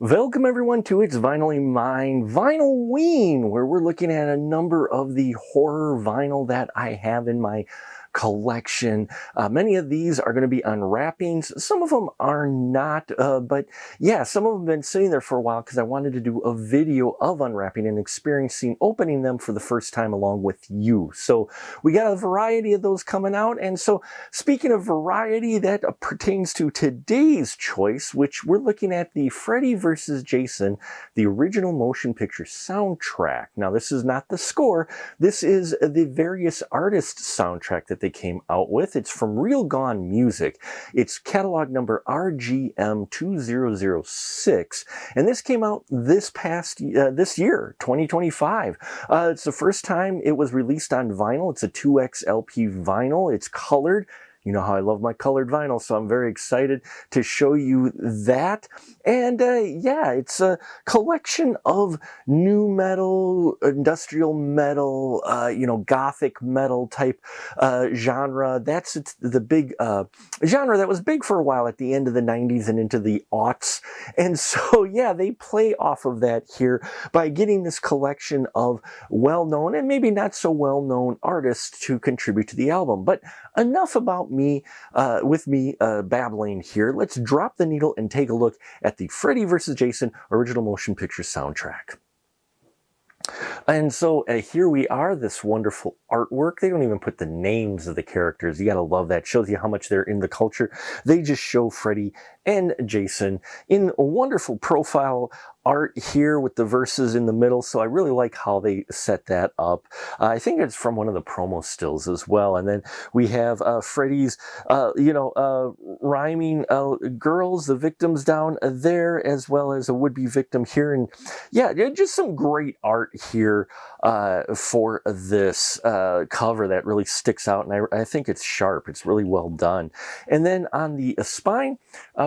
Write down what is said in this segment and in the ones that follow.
Welcome everyone to It's Vinylween Vinylween, where we're looking at a number of the horror vinyl that I have in my collection. Many of these are going to be unwrappings. Some of them are not, but yeah, some of them have been sitting there for a while because I wanted to do a video of unwrapping and experiencing opening them for the first time along with you. So we got a variety of those coming out. And so speaking of variety, that pertains to today's choice, which we're looking at the Freddy vs. Jason, the original motion picture soundtrack. Now, this is not the score. This is the various artists' soundtrack that they came out with. It's from Real Gone Music. It's catalog number RGM2006, and this came out this year, 2025. It's the first time it was released on vinyl. It's a 2X LP vinyl. It's colored. You know how I love my colored vinyl, so I'm very excited to show you that. And yeah, it's a collection of new metal, industrial metal, gothic metal type genre. That's the big genre that was big for a while at the end of the 90s and into the aughts. And so, yeah, they play off of that here by getting this collection of well-known and maybe not so well-known artists to contribute to the album. But enough about me, babbling here. Let's drop the needle and take a look at the Freddy vs. Jason original motion picture soundtrack. And so here we are, this wonderful artwork. They don't even put the names of the characters. You gotta love that. Shows you how much they're in the culture. They just show Freddy and Jason in a wonderful profile art here with the verses in the middle. So I really like how they set that up. I think it's from one of the promo stills as well. And then we have Freddy's, rhyming girls, the victims down there, as well as a would-be victim here. And yeah, just some great art here for this cover that really sticks out. And I think it's sharp. It's really well done. And then on the spine,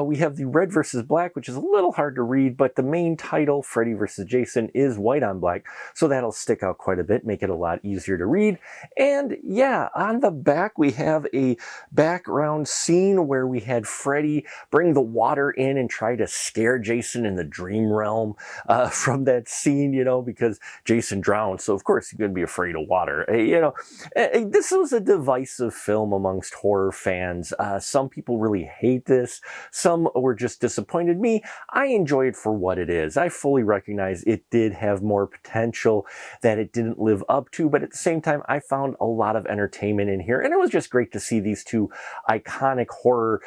we have the red versus black, which is a little hard to read, but the main title, Freddy vs. Jason, is white on black, so that'll stick out quite a bit, make it a lot easier to read. And yeah, on the back, we have a background scene where we had Freddy bring the water in and try to scare Jason in the dream realm from that scene, because Jason drowned, so of course he's going to be afraid of water. This was a divisive film amongst horror fans. Some people really hate this. Some were just disappointed. Me, I enjoy it for what it is. I fully recognize it did have more potential that it didn't live up to, but at the same time, I found a lot of entertainment in here, and it was just great to see these two iconic horror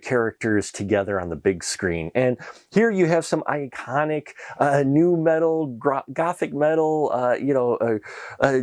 characters together on the big screen. And here you have some iconic new metal, gothic metal,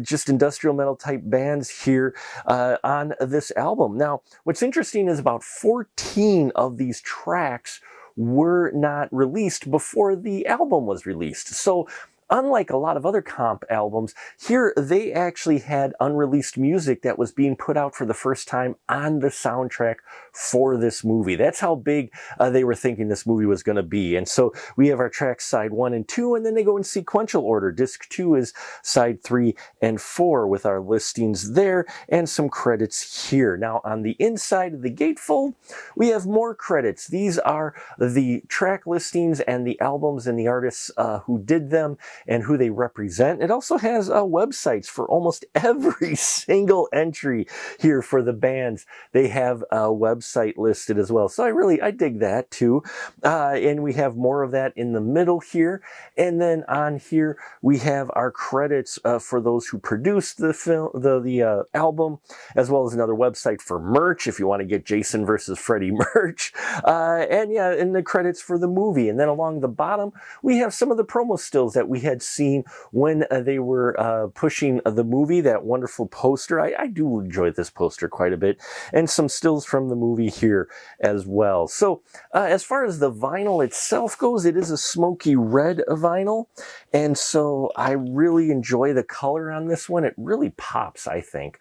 just industrial metal type bands here on this album. Now, what's interesting is about 14 of these tracks were not released before the album was released. So unlike a lot of other comp albums, here they actually had unreleased music that was being put out for the first time on the soundtrack for this movie. That's how big they were thinking this movie was going to be. And so we have our tracks side 1 and 2, and then they go in sequential order. Disc 2 is side 3 and 4 with our listings there and some credits here. Now on the inside of the gatefold, we have more credits. These are the track listings and the albums and the artists who did them and who they represent. It also has websites for almost every single entry here for the bands. They have a website listed as well. So I dig that too. And we have more of that in the middle here. And then on here, we have our credits for those who produced the film, the album, as well as another website for merch if you want to get Jason versus Freddy merch. And the credits for the movie. And then along the bottom, we have some of the promo stills that we had seen when they were pushing the movie, that wonderful poster. I do enjoy this poster quite a bit, and some stills from the movie here as well. So as far as the vinyl itself goes, it is a smoky red vinyl, and so I really enjoy the color on this one. It really pops, I think,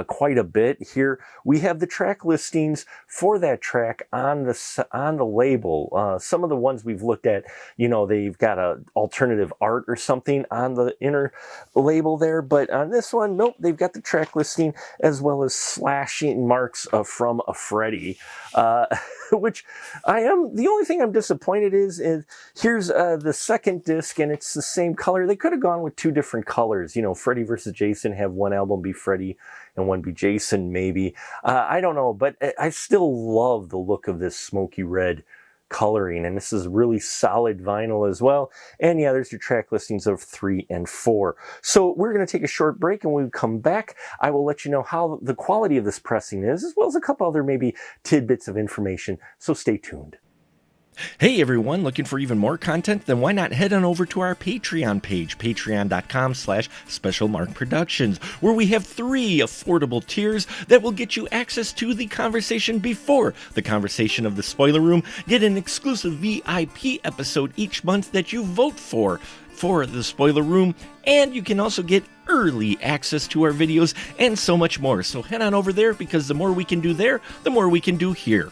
quite a bit. Here we have the track listings for that track on the label. Some of the ones we've looked at, they've got a alternative art art or something on the inner label there, but on this one, nope, they've got the track listing as well as slashing marks from a Freddy, which the only thing I'm disappointed is here's the second disc, and it's the same color. They could have gone with two different colors. You know, Freddy versus Jason, have one album be Freddy and one be Jason, maybe. I don't know, but I still love the look of this smoky red coloring, and this is really solid vinyl as well. And yeah, there's your track listings of 3 and 4. So we're going to take a short break, and when we come back, I will let you know how the quality of this pressing is, as well as a couple other maybe tidbits of information. So stay tuned. Hey everyone, looking for even more content? Then why not head on over to our Patreon page, patreon.com/specialmarkproductions, where we have 3 affordable tiers that will get you access to the conversation before the conversation of the spoiler room, get an exclusive VIP episode each month that you vote for the spoiler room, and you can also get early access to our videos and so much more. So head on over there, because the more we can do there, the more we can do here.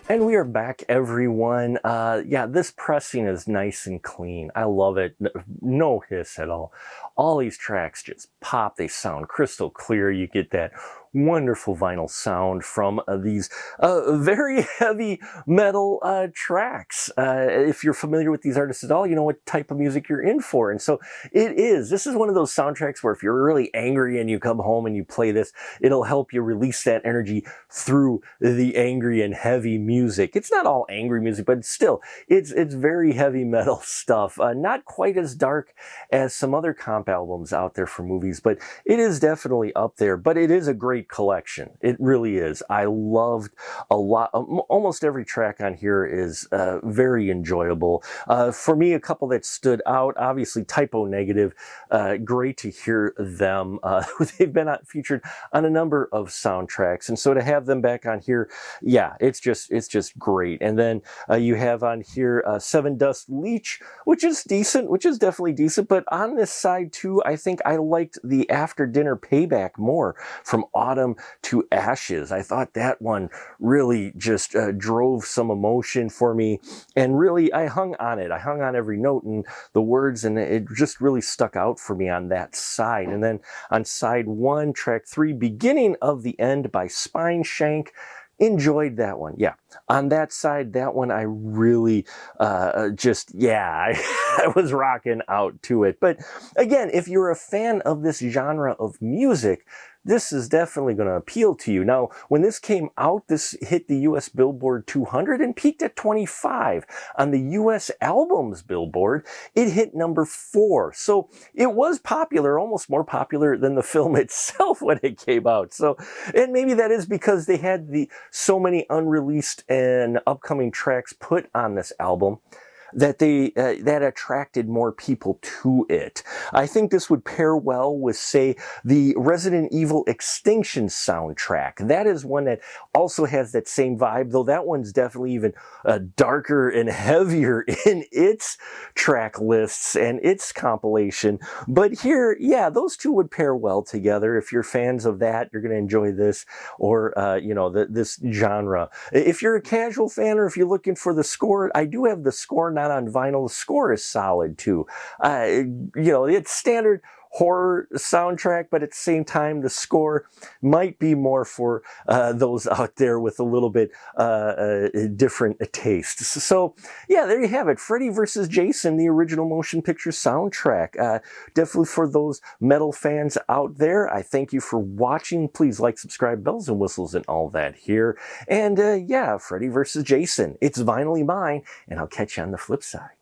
And we are back, everyone. Yeah, this pressing is nice and clean. I love it. No hiss at all. All these tracks just pop. They sound crystal clear. You get that wonderful vinyl sound from these very heavy metal tracks. If you're familiar with these artists at all, you know what type of music you're in for. And so this is one of those soundtracks where if you're really angry and you come home and you play this, it'll help you release that energy through the angry and heavy music. It's not all angry music, but still, it's very heavy metal stuff. Not quite as dark as some other comp albums out there for movies, but it is definitely up there. But it is a great collection. It really is. I loved a lot. Almost every track on here is very enjoyable. For me, a couple that stood out, obviously Typo Negative. Great to hear them. They've been featured on a number of soundtracks, and so to have them back on here, yeah, it's just great. And then you have on here Seven Dust Leech, which is decent, which is definitely decent. But on this side too, I think I liked the After Dinner Payback more, from Autumn to Ashes. I thought that one really just drove some emotion for me, and really I hung on it. I hung on every note and the words, and it just really stuck out for me on that side. And then on side 1, track 3, Beginning of the End by Spine Shank. Enjoyed that one. Yeah. On that side, that one I really I was rocking out to it. But again, if you're a fan of this genre of music, this is definitely going to appeal to you. Now, when this came out, this hit the US Billboard 200 and peaked at 25. On the US Albums Billboard, it hit number 4. So it was popular, almost more popular than the film itself when it came out. So, and maybe that is because they had so many unreleased and upcoming tracks put on this album that that attracted more people to it. I think this would pair well with, say, the Resident Evil Extinction soundtrack. That is one that also has that same vibe, though that one's definitely even darker and heavier in its track lists and its compilation. But here, yeah, those two would pair well together. If you're fans of that, you're going to enjoy this, or this genre. If you're a casual fan, or if you're looking for the score, I do have the score not on vinyl. The score is solid too. It's standard horror soundtrack, but at the same time, the score might be more for those out there with a little bit different tastes. So yeah, there you have it. Freddy vs. Jason, the original motion picture soundtrack. Definitely for those metal fans out there, I thank you for watching. Please like, subscribe, bells and whistles and all that here. And yeah, Freddy vs. Jason, it's vinylly mine, and I'll catch you on the flip side.